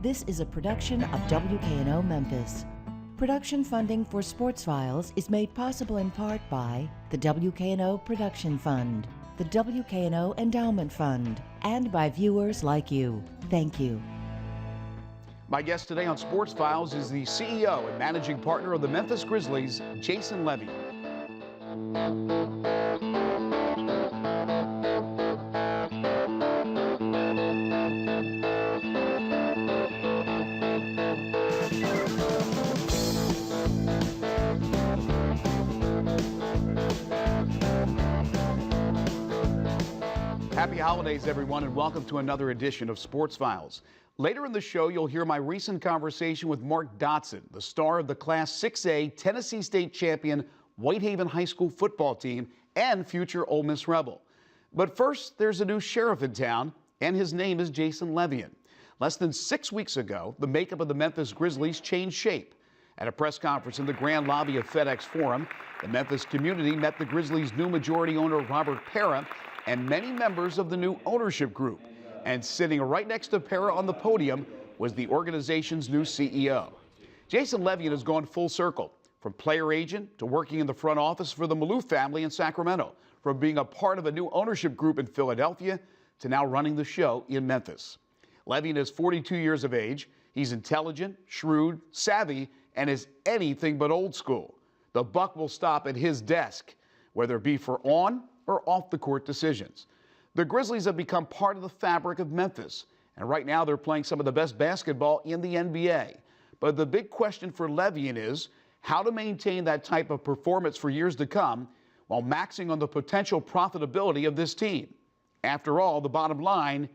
This is a production of WKNO Memphis. Production funding for Sports Files is made possible in part by the WKNO Production Fund, the WKNO Endowment Fund, and by viewers like you. Thank you. My guest today on Sports Files is the CEO and managing partner of the Memphis Grizzlies, Jason Levien. Happy holidays, everyone, and welcome to another edition of Sports Files. Later in the show, you'll hear my recent conversation with Mark Dotson, the star of the Class 6A Tennessee State champion Whitehaven High School football team and future Ole Miss Rebel. But first, there's a new sheriff in town, and his name is Jason Levien. Less than 6 weeks ago, the makeup of the Memphis Grizzlies changed shape. At a press conference in the grand lobby of FedEx Forum, the Memphis community met the Grizzlies' new majority owner, Robert Pera, and many members of the new ownership group. And sitting right next to Pera on the podium was the organization's new CEO. Jason Levien has gone full circle, from player agent to working in the front office for the Maloof family in Sacramento, from being a part of a new ownership group in Philadelphia to now running the show in Memphis. Levien is 42 years of age. He's intelligent, shrewd, savvy, and is anything but old school. The buck will stop at his desk, whether it be for on or off the court decisions. The Grizzlies have become part of the fabric of Memphis, and right now they're playing some of the best basketball in the NBA. But the big question for Levien is how to maintain that type of performance for years to come while maxing on the potential profitability of this team. After all, the bottom line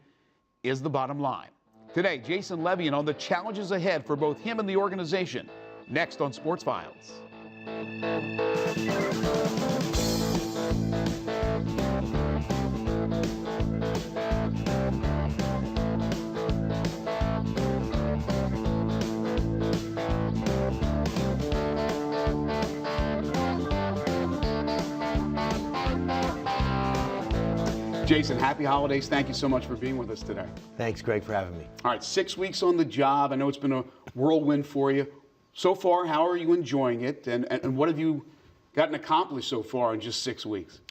is the bottom line. Today, Jason Levien on the challenges ahead for both him and the organization. Next on Sports Files. Jason, happy holidays. Thank you so much for being with us today. Thanks, Greg, for having me. All right, 6 weeks on the job. I know it's been a whirlwind for you. So far, how are you enjoying it? And what have you gotten accomplished so far in just 6 weeks?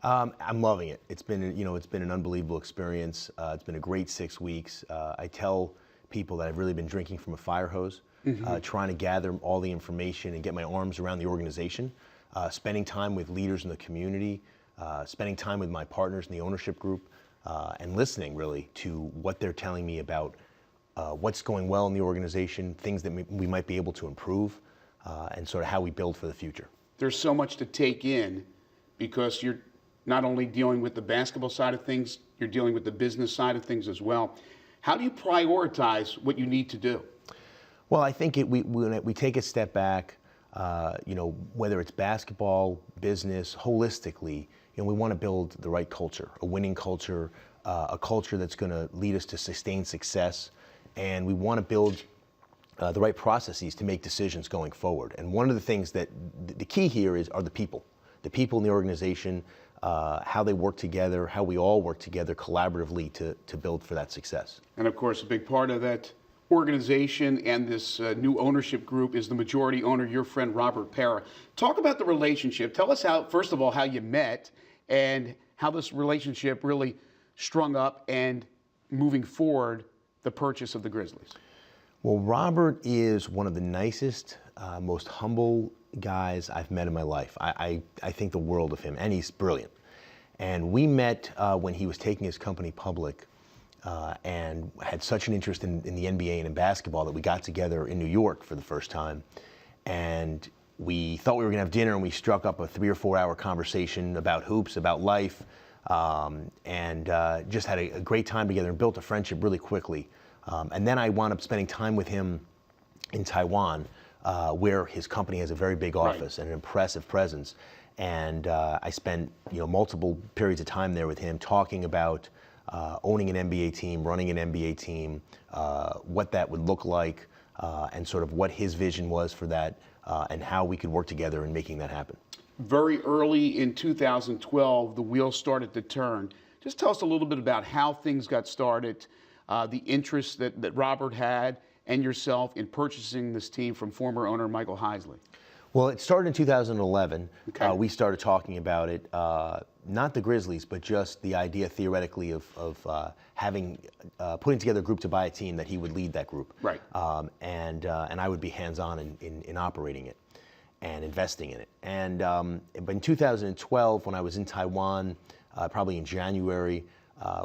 I'm loving it. It's been an unbelievable experience. It's been a great 6 weeks. I tell people that I've really been drinking from a fire hose, trying to gather all the information and get my arms around the organization, spending time with leaders in the community, spending time with my partners in the ownership group, and listening really to what they're telling me about what's going well in the organization, things that we might be able to improve, and sort of how we build for the future. There's so much to take in because you're not only dealing with the basketball side of things, you're dealing with the business side of things as well. How do you prioritize what you need to do? Well, I think we take a step back, whether it's basketball, business, holistically, we want to build the right culture, a winning culture, a culture that's going to lead us to sustained success. And we want to build the right processes to make decisions going forward. And one of the things that the key here are the people in the organization, how they work together, how we all work together collaboratively to build for that success. And of course, a big part of that organization and this new ownership group is the majority owner, your friend Robert Pera. Talk about the relationship. Tell us first of all, how you met and how this relationship really strung up and moving forward the purchase of the Grizzlies. Well, Robert is one of the nicest, most humble guys I've met in my life. I think the world of him, and he's brilliant. And we met when he was taking his company public and had such an interest in the NBA and in basketball that we got together in New York for the first time. And we thought we were going to have dinner, and we struck up a 3 or 4 hour conversation about hoops, about life, and just had a great time together and built a friendship really quickly. And then I wound up spending time with him in Taiwan, where his company has a very big office and an impressive presence. And I spent multiple periods of time there with him talking about owning an NBA team, running an NBA team, what that would look like, and sort of what his vision was for that, and how we could work together in making that happen. Very early in 2012, the wheels started to turn. Just tell us a little bit about how things got started, the interest that Robert had and yourself in purchasing this team from former owner Michael Heisley? Well, it started in 2011. Okay. We started talking about it, not the Grizzlies, but just the idea theoretically of having putting together a group to buy a team that he would lead that group, Right. And I would be hands-on in operating it and investing in it. And but in 2012, when I was in Taiwan, probably in January,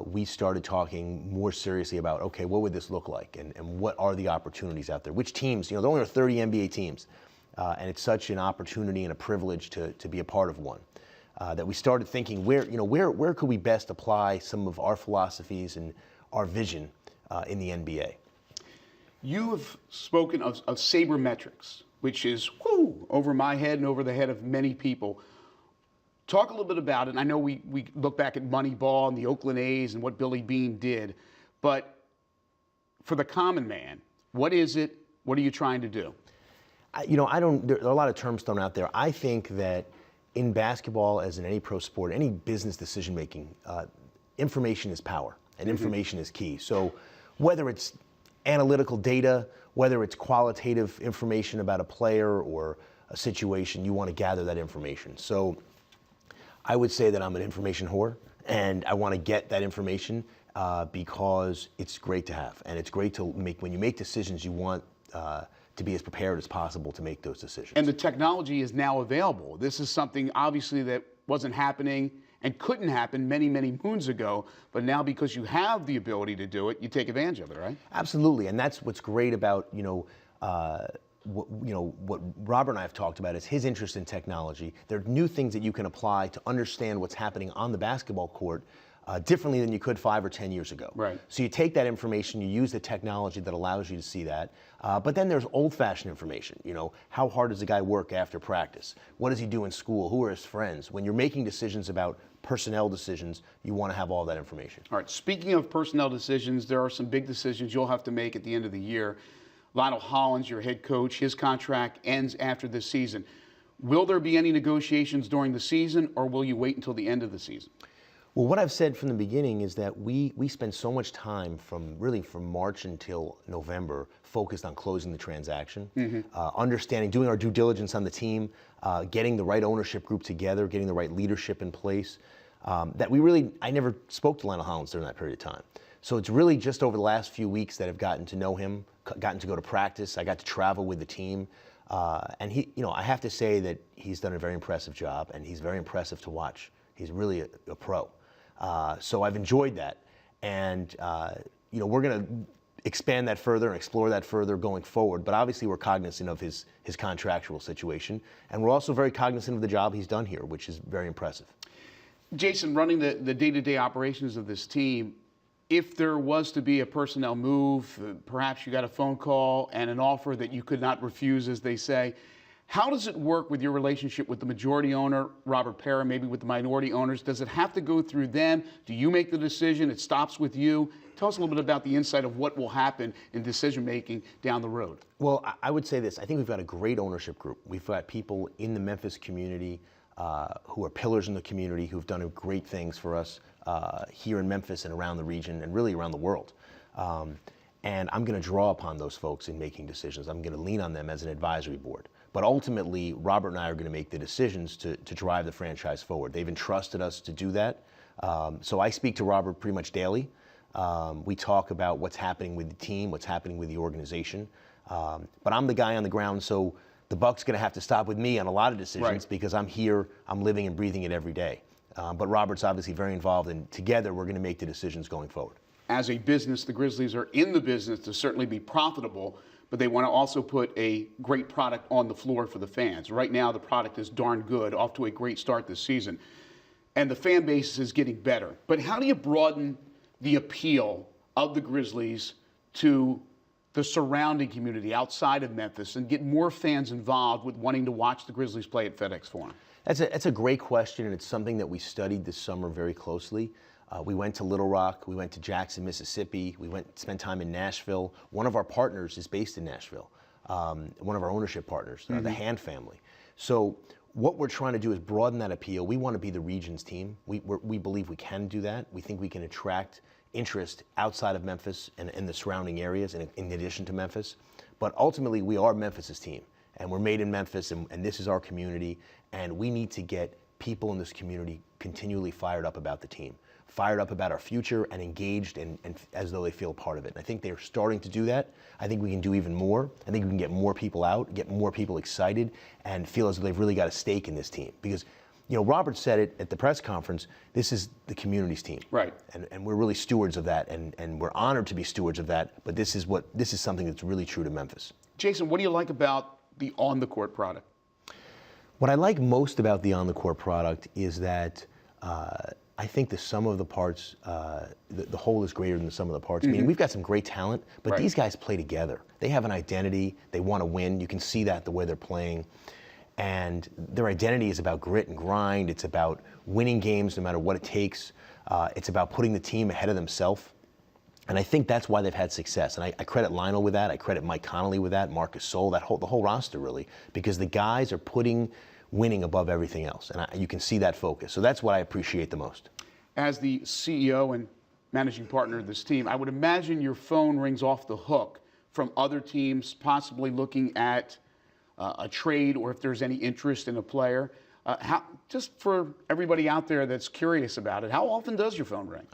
we started talking more seriously about, okay, what would this look like, and what are the opportunities out there? Which teams? There only are 30 NBA teams. And it's such an opportunity and a privilege to be a part of one, that we started thinking where could we best apply some of our philosophies and our vision in the NBA. You have spoken of sabermetrics, which is over my head and over the head of many people. Talk a little bit about it. And I know we look back at Moneyball and the Oakland A's and what Billy Beane did, but for the common man, what is it? What are you trying to do? There are a lot of terms thrown out there. I think that in basketball, as in any pro sport, any business decision making, information is power and information is key. So whether it's analytical data, whether it's qualitative information about a player or a situation, you want to gather that information. So I would say that I'm an information whore, and I want to get that information because it's great to have, and it's great to make. When you make decisions, you want to be as prepared as possible to make those decisions. And the technology is now available. This is something obviously that wasn't happening and couldn't happen many, many moons ago, but now because you have the ability to do it, you take advantage of it, right? Absolutely, and that's what's great about what Robert and I have talked about is his interest in technology. There are new things that you can apply to understand what's happening on the basketball court differently than you could 5 or 10 years ago. Right. So you take that information, you use the technology that allows you to see that, but then there's old-fashioned information. How hard does a guy work after practice? What does he do in school? Who are his friends? When you're making decisions about personnel decisions, you want to have all that information. All right, speaking of personnel decisions, there are some big decisions you'll have to make at the end of the year. Lionel Hollins, your head coach, his contract ends after this season. Will there be any negotiations during the season, or will you wait until the end of the season? Well, what I've said from the beginning is that we spend so much time from March until November focused on closing the transaction, understanding, doing our due diligence on the team, getting the right ownership group together, getting the right leadership in place, I never spoke to Lionel Hollins during that period of time. So it's really just over the last few weeks that I've gotten to know him, gotten to go to practice. I got to travel with the team. And I have to say that he's done a very impressive job, and he's very impressive to watch. He's really a pro. So I've enjoyed that, and we're going to expand that further and explore that further going forward. But obviously, we're cognizant of his contractual situation, and we're also very cognizant of the job he's done here, which is very impressive. Jason, running the day-to-day operations of this team, if there was to be a personnel move, perhaps you got a phone call and an offer that you could not refuse, as they say, how does it work with your relationship with the majority owner, Robert Parra, maybe with the minority owners? Does it have to go through them? Do you make the decision? It stops with you? Tell us a little bit about the insight of what will happen in decision-making down the road. Well, I would say this. I think we've got a great ownership group. We've got people in the Memphis community who are pillars in the community who've done great things for us here in Memphis and around the region and really around the world. And I'm going to draw upon those folks in making decisions. I'm going to lean on them as an advisory board. But ultimately, Robert and I are going to make the decisions to drive the franchise forward. They've entrusted us to do that. So I speak to Robert pretty much daily. We talk about what's happening with the team, what's happening with the organization. But I'm the guy on the ground, so the buck's going to have to stop with me on a lot of decisions because I'm here, I'm living and breathing it every day. But Robert's obviously very involved, and together we're going to make the decisions going forward. As a business, the Grizzlies are in the business to certainly be profitable, but they want to also put a great product on the floor for the fans. Right now, the product is darn good, off to a great start this season. And the fan base is getting better. But how do you broaden the appeal of the Grizzlies to the surrounding community outside of Memphis and get more fans involved with wanting to watch the Grizzlies play at FedEx Forum? That's a great question, and it's something that we studied this summer very closely. We went to Little Rock, we went to Jackson, Mississippi, spent time in Nashville. One of our partners is based in Nashville, one of our ownership partners, the Hand family. So what we're trying to do is broaden that appeal. We want to be the region's team. We believe we can do that. We think we can attract interest outside of Memphis and in the surrounding areas in addition to Memphis. But ultimately, we are Memphis's team, and we're made in Memphis, and this is our community, and we need to get people in this community continually fired up about the team, fired up about our future, and engaged and as though they feel a part of it. And I think they're starting to do that. I think we can do even more. I think we can get more people out, get more people excited, and feel as though they've really got a stake in this team. Because, you know, Robert said it at the press conference, this is the community's team. Right. And we're really stewards of that, and we're honored to be stewards of that, but this is something that's really true to Memphis. Jason, what do you like about the on-the-court product? What I like most about the on-the-court product is that I think the sum of the parts, the whole is greater than the sum of the parts. I mean, we've got some great talent, but these guys play together. They have an identity. They want to win. You can see that the way they're playing. And their identity is about grit and grind. It's about winning games no matter what it takes. It's about putting the team ahead of themselves. And I think that's why they've had success. And I credit Lionel with that. I credit Mike Connolly with that, Marcus Sol, the whole roster really, because the guys are putting winning above everything else. And you can see that focus. So that's what I appreciate the most. As the CEO and managing partner of this team, I would imagine your phone rings off the hook from other teams possibly looking at a trade or if there's any interest in a player. Just for everybody out there that's curious about it, how often does your phone ring?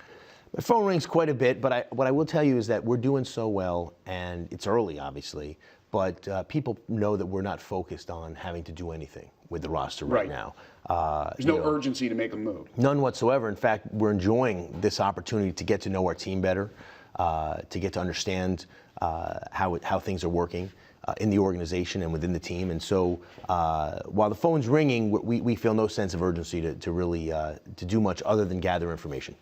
My phone rings quite a bit, but what I will tell you is that we're doing so well, and it's early, obviously, but people know that we're not focused on having to do anything with the roster right now. There's no urgency to make a move. None whatsoever. In fact, we're enjoying this opportunity to get to know our team better, to get to understand how things are working in the organization and within the team. And so while the phone's ringing, we feel no sense of urgency to really to do much other than gather information.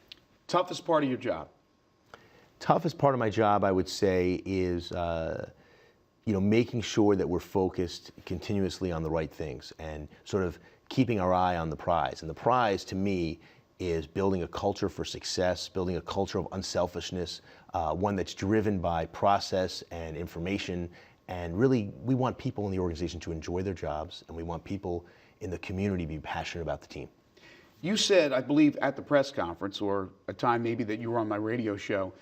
Toughest part of your job? Toughest part of my job, I would say, is making sure that we're focused continuously on the right things and sort of keeping our eye on the prize. And the prize, to me, is building a culture for success, building a culture of unselfishness, one that's driven by process and information. And really, we want people in the organization to enjoy their jobs, and we want people in the community to be passionate about the team. You said, I believe, at the press conference, or a time maybe that you were on my radio show,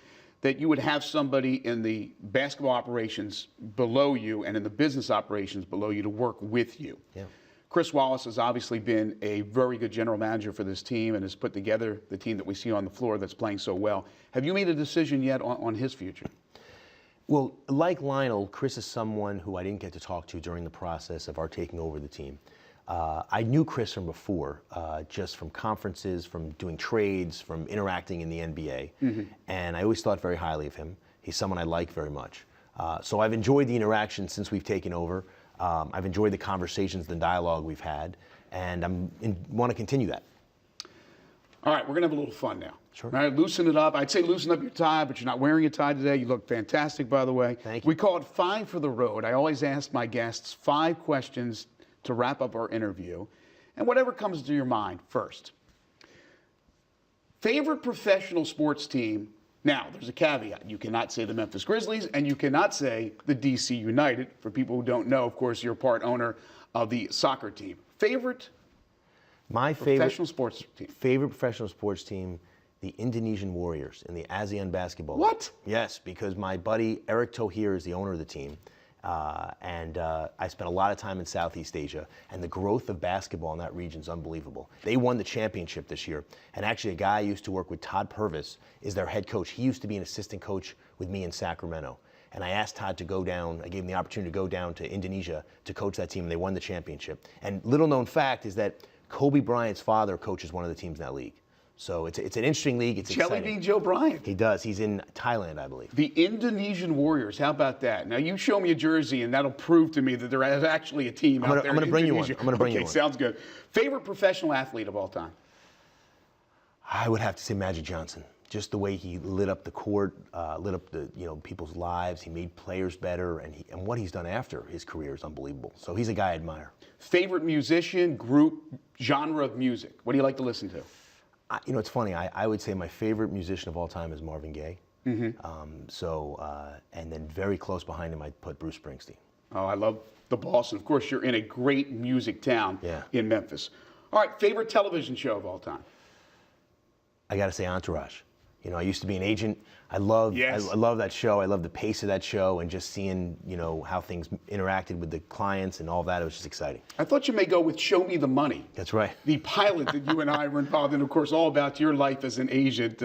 that you would have somebody in the basketball operations below you and in the business operations below you to work with you. Yeah. Chris Wallace has obviously been a very good general manager for this team and has put together the team that we see on the floor that's playing so well. Have you made a decision yet on his future? Well, like Lionel, Chris is someone who I didn't get to talk to during the process of our taking over the team. I knew Chris from before, just from conferences, from doing trades, from interacting in the NBA. And I always thought very highly of him. He's someone I like very much. So I've enjoyed the interaction since we've taken over. I've enjoyed the conversations, the dialogue we've had, and I want to continue that. All right, we're going to have a little fun now. Sure. All right, loosen it up. I'd say loosen up your tie, but you're not wearing a tie today. You look fantastic, by the way. Thank you. We call it 5 for the road. I always ask my guests 5 questions to wrap up our interview, and whatever comes to your mind first. Favorite professional sports team? Now, there's a caveat. You cannot say the Memphis Grizzlies, and you cannot say the DC United. For people who don't know, of course, you're part owner of the soccer team. Favorite professional sports team? Favorite professional sports team, the Indonesian Warriors in the ASEAN Basketball League. What? Yes, because my buddy Eric Tohir is the owner of the team. And I spent a lot of time in Southeast Asia, and the growth of basketball in that region is unbelievable. They won the championship this year, and actually a guy I used to work with, Todd Purvis, is their head coach. He used to be an assistant coach with me in Sacramento. And I asked Todd to go down, I gave him the opportunity to go down to Indonesia to coach that team, and they won the championship. And little known fact is that Kobe Bryant's father coaches one of the teams in that league. So it's an interesting league. It's Jelly exciting. Bean Joe Bryant. He does. He's in Thailand, I believe. The Indonesian Warriors. How about that? Now, you show me a jersey, and that'll prove to me that there is actually a team out there. I'm going to bring you one. I'm going to bring you one. Okay, sounds good. Favorite professional athlete of all time? I would have to say Magic Johnson. Just the way he lit up the court, lit up the people's lives. He made players better, and what he's done after his career is unbelievable. So he's a guy I admire. Favorite musician, group, genre of music? What do you like to listen to? It's funny. I would say my favorite musician of all time is Marvin Gaye. And then very close behind him, I'd put Bruce Springsteen. Oh, I love the boss. And of course, you're in a great music town in Memphis. All right, favorite television show of all time? I got to say Entourage. You know, I used to be an agent. I love that show. I love the pace of that show and just seeing, you know, how things interacted with the clients and all that. It was just exciting. I thought you may go with Show Me the Money. That's right. The pilot that you and I were involved in, of course, all about your life as an agent.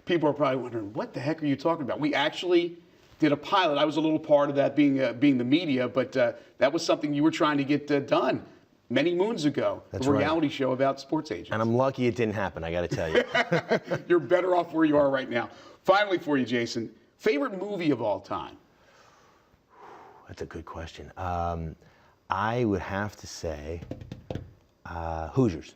People are probably wondering, what the heck are you talking about? We actually did a pilot. I was a little part of that, being the media, but that was something you were trying to get done many moons ago. That's a right. reality show about sports agents. And I'm lucky it didn't happen, I got to tell you. You're better off where you are right now. Finally for you, Jason, favorite movie of all time? That's a good question. I would have to say Hoosiers.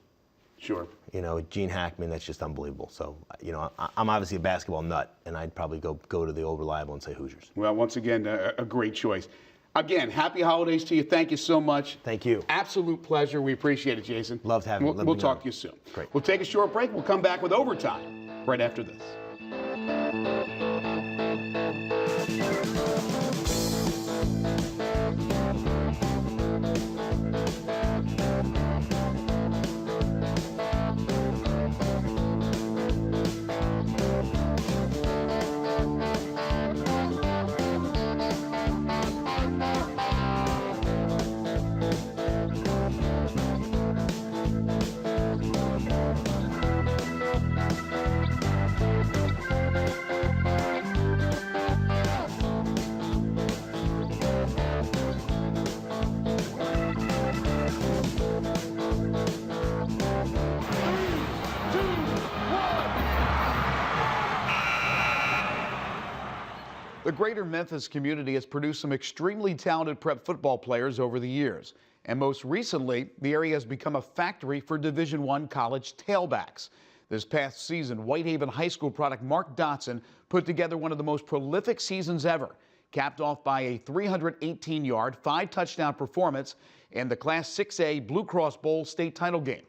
Sure. You know, Gene Hackman, that's just unbelievable. So, you know, I'm obviously a basketball nut, and I'd probably go to the old reliable and say Hoosiers. Well, once again, a great choice. Again, happy holidays to you. Thank you so much. Thank you. Absolute pleasure. We appreciate it, Jason. Loved having you. We'll talk to you soon. Great. We'll take a short break. We'll come back with overtime right after this. The greater Memphis community has produced some extremely talented prep football players over the years. And most recently, the area has become a factory for Division I college tailbacks. This past season, Whitehaven High School product Mark Dotson put together one of the most prolific seasons ever, capped off by a 318-yard, 5-touchdown performance in the Class 6A Blue Cross Bowl state title game.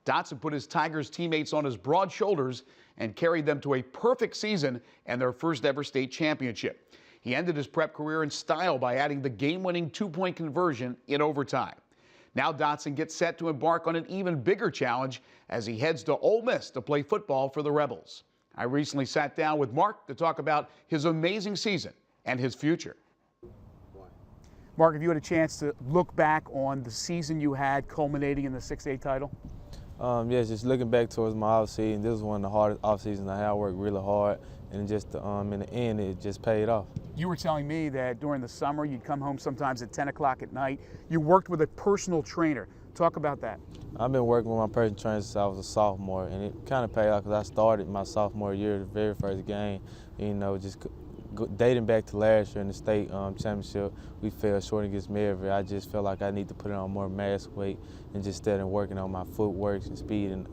Dotson put his Tigers teammates on his broad shoulders and carried them to a perfect season and their first ever state championship. He ended his prep career in style by adding the game-winning 2-point conversion in overtime. Now Dotson gets set to embark on an even bigger challenge as he heads to Ole Miss to play football for the Rebels. I recently sat down with Mark to talk about his amazing season and his future. Mark, have you had a chance to look back on the season you had culminating in the 6A title? Yes, just looking back towards my off season, this was one of the hardest off seasons I had. I worked really hard, and just in the end, it just paid off. You were telling me that during the summer, you'd come home sometimes at 10 o'clock at night. You worked with a personal trainer. Talk about that. I've been working with my personal trainer since I was a sophomore, and it kind of paid off because I started my sophomore year, the very first game, you know, just dating back to last year in the state championship, we fell short against Maryville. I just felt like I need to put on more mass weight and just started working on my footwork and speed, and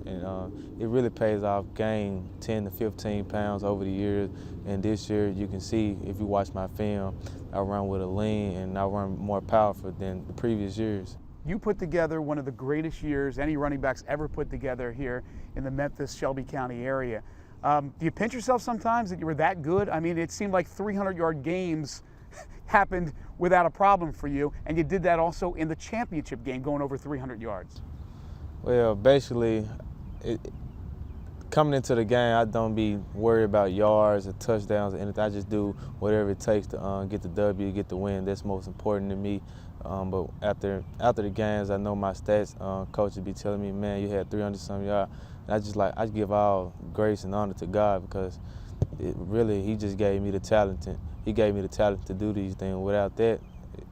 it really pays off. Gained 10 to 15 pounds over the years, and this year you can see if you watch my film, I run with a lean and I run more powerful than the previous years. You put together one of the greatest years any running backs ever put together here in the Memphis, Shelby County area. Do you pinch yourself sometimes that you were that good? I mean, it seemed like 300-yard games happened without a problem for you, and you did that also in the championship game, going over 300 yards. Well, basically, coming into the game, I don't be worried about yards or touchdowns or anything. I just do whatever it takes to get the W, get the win. That's most important to me. But after the games, I know my stats. Coach would be telling me, man, you had 300-some yards. And I give all grace and honor to God because he just gave me the talent. He gave me the talent to do these things. Without that,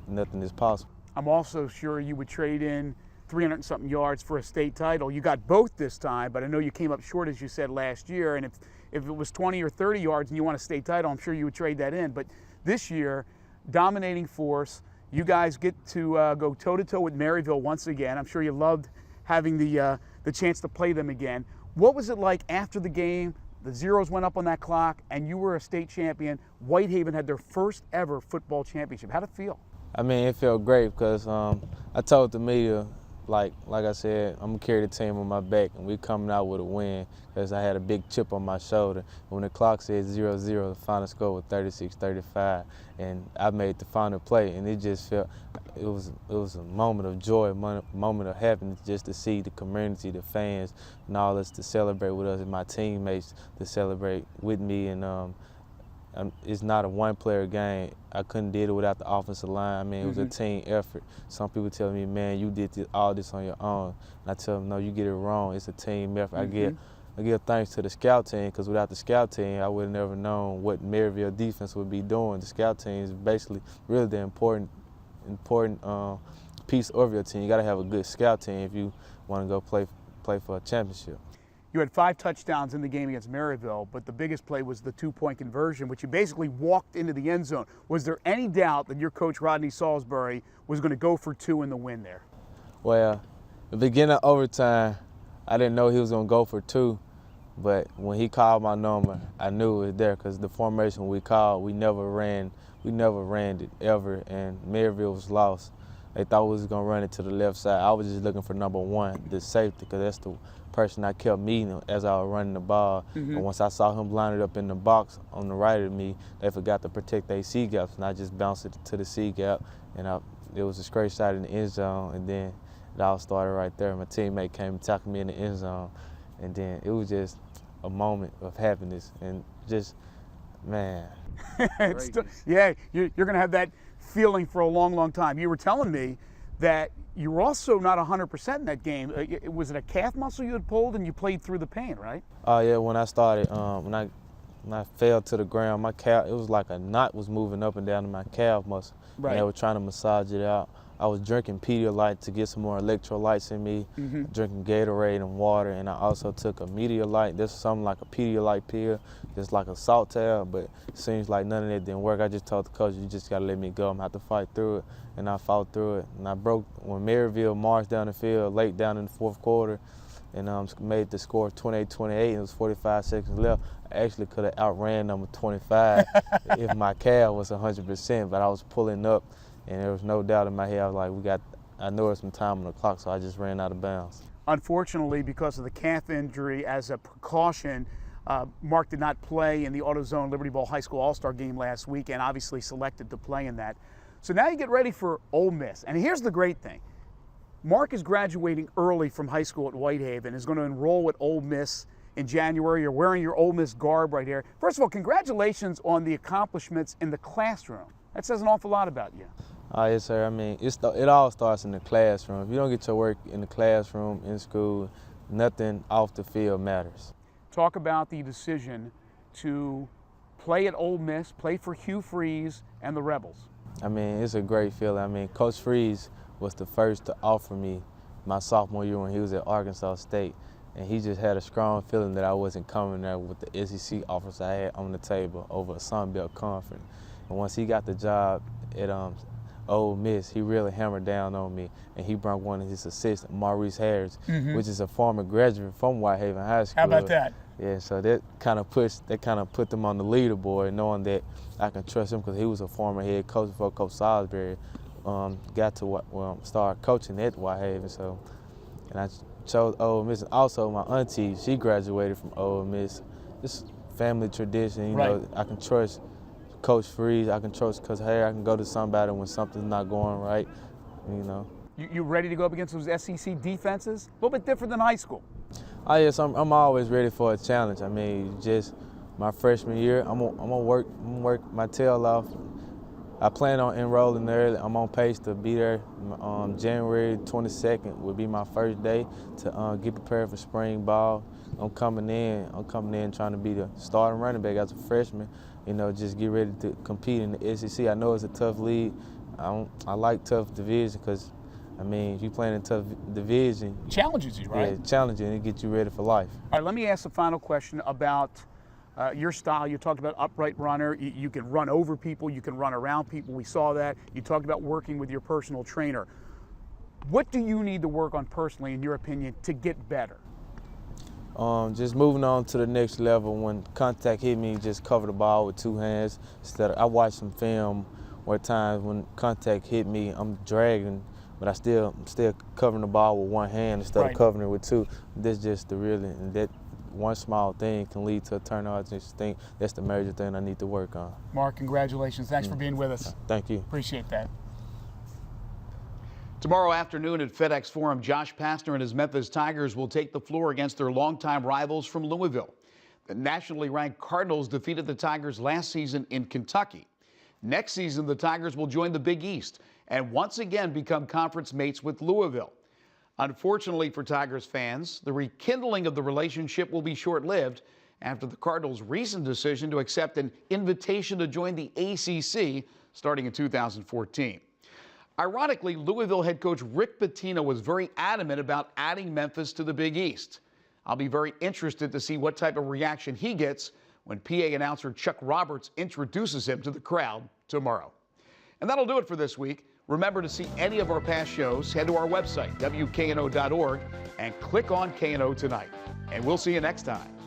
nothing is possible. I'm also sure you would trade in 300-something yards for a state title. You got both this time, but I know you came up short, as you said, last year. And if it was 20 or 30 yards and you want a state title, I'm sure you would trade that in. But this year, dominating force, you guys get to go toe-to-toe with Maryville once again. I'm sure you loved having the chance to play them again. What was it like after the game? The zeros went up on that clock, and you were a state champion. Whitehaven had their first ever football championship. How'd it feel? I mean, it felt great because I told the media like I said, I'm gonna carry the team on my back, and we coming out with a win because I had a big chip on my shoulder. When the clock said 0-0, the final score was 36-35, and I made the final play, and it just felt it was a moment of joy, a moment of happiness just to see the community, the fans, and all us to celebrate with us, and my teammates to celebrate with me. And it's not a one-player game. I couldn't do it without the offensive line. I mean, it was a team effort. Some people tell me, man, you did all this on your own. And I tell them, no, you get it wrong. It's a team effort. I give thanks to the scout team, because without the scout team, I would have never known what Maryville defense would be doing. The scout team is basically really the important piece of your team. You got to have a good scout team if you want to go play for a championship. You had 5 touchdowns in the game against Maryville, but the biggest play was the 2-point conversion, which you basically walked into the end zone. Was there any doubt that your coach, Rodney Salisbury, was going to go for 2 in the win there? Well, the beginning of overtime, I didn't know he was going to go for 2, but when he called my number, I knew it was there, because the formation we called, we never ran it ever, and Maryville was lost. They thought we was going to run it to the left side. I was just looking for number 1, the safety, because that's the person I kept meeting as I was running the ball. And once I saw him blinded up in the box on the right of me, they forgot to protect their C gaps, and I just bounced it to the C gap, and it was a straight shot in the end zone, and then it all started right there. My teammate came and tackled me in the end zone, and then it was just a moment of happiness, and just, man. Yeah, you're going to have that feeling for a long, long time. You were telling me that you were also not 100% in that game. Was it a calf muscle you had pulled and you played through the pain, right? Oh yeah, when I started, when I fell to the ground, my calf, it was like a knot was moving up and down in my calf muscle. Right. And they were trying to massage it out. I was drinking Pedialyte to get some more electrolytes in me, drinking Gatorade and water, and I also took a Medialyte. This is something like a Pedialyte pill, just like a salt tab, but it seems like none of that didn't work. I just told the coach, you just gotta let me go. I'm gonna have to fight through it, and I fought through it. And I broke, when Maryville marched down the field late down in the 4th quarter, and made the score 28-28, and it was 45 seconds left. I actually could have outran number 25 if my calf was 100%, but I was pulling up, and there was no doubt in my head. I was like, I know there's some time on the clock, so I just ran out of bounds. Unfortunately, because of the calf injury, as a precaution, Mark did not play in the AutoZone Liberty Bowl High School All-Star game last week, and obviously selected to play in that. So now you get ready for Ole Miss. And here's the great thing. Mark is graduating early from high school at Whitehaven, is going to enroll at Ole Miss in January. You're wearing your Ole Miss garb right here. First of all, congratulations on the accomplishments in the classroom. That says an awful lot about you. Yes, sir. I mean, it all starts in the classroom. If you don't get your work in the classroom, in school, nothing off the field matters. Talk about the decision to play at Ole Miss, play for Hugh Freeze and the Rebels. I mean, it's a great feeling. I mean, Coach Freeze was the first to offer me my sophomore year when he was at Arkansas State, and he just had a strong feeling that I wasn't coming there with the SEC offers I had on the table over a Sun Belt Conference. And once he got the job at Ole Miss, he really hammered down on me, and he brought one of his assistants, Maurice Harris, which is a former graduate from Whitehaven High School. How about that? Yeah, so that kind of put them on the leaderboard, knowing that I can trust him because he was a former head coach before Coach Salisbury got to start coaching at Whitehaven. So, and I chose Ole Miss. Also, my auntie, she graduated from Ole Miss. It's family tradition, you know. I can trust Coach Freeze, I can trust Coach Harris. I can go to somebody when something's not going right, you know. You ready to go up against those SEC defenses? A little bit different than high school. Oh yes, I'm always ready for a challenge. I mean, just my freshman year, I'm gonna work my tail off. I plan on enrolling early. I'm on pace to be there. January 22nd will be my first day to get prepared for spring ball. I'm coming in trying to be the starting running back as a freshman. You know, just get ready to compete in the SEC. I know it's a tough league. I like tough division because, I mean, if you're playing in tough division, Challenges you, right? Yeah, challenging and it gets you ready for life. All right, let me ask the final question about your style. You talked about upright runner. You can run over people. You can run around people. We saw that. You talked about working with your personal trainer. What do you need to work on personally, in your opinion, to get better? Just moving on to the next level. When contact hit me, just cover the ball with 2 hands. Instead of, I watched some film where times when contact hit me, I'm dragging but I'm still covering the ball with one hand instead of covering it with two. That's just the real, and that one small thing can lead to a turnover. I just think that's the major thing I need to work on. Mark, congratulations. Thanks for being with us. Thank you. Appreciate that. Tomorrow afternoon at FedEx Forum, Josh Pastner and his Memphis Tigers will take the floor against their longtime rivals from Louisville. The nationally ranked Cardinals defeated the Tigers last season in Kentucky. Next season, the Tigers will join the Big East and once again become conference mates with Louisville. Unfortunately for Tigers fans, the rekindling of the relationship will be short-lived after the Cardinals' recent decision to accept an invitation to join the ACC starting in 2014. Ironically, Louisville head coach Rick Pitino was very adamant about adding Memphis to the Big East. I'll be very interested to see what type of reaction he gets when PA announcer Chuck Roberts introduces him to the crowd tomorrow. And that'll do it for this week. Remember, to see any of our past shows, head to our website, WKNO.org, and click on KNO Tonight. And we'll see you next time.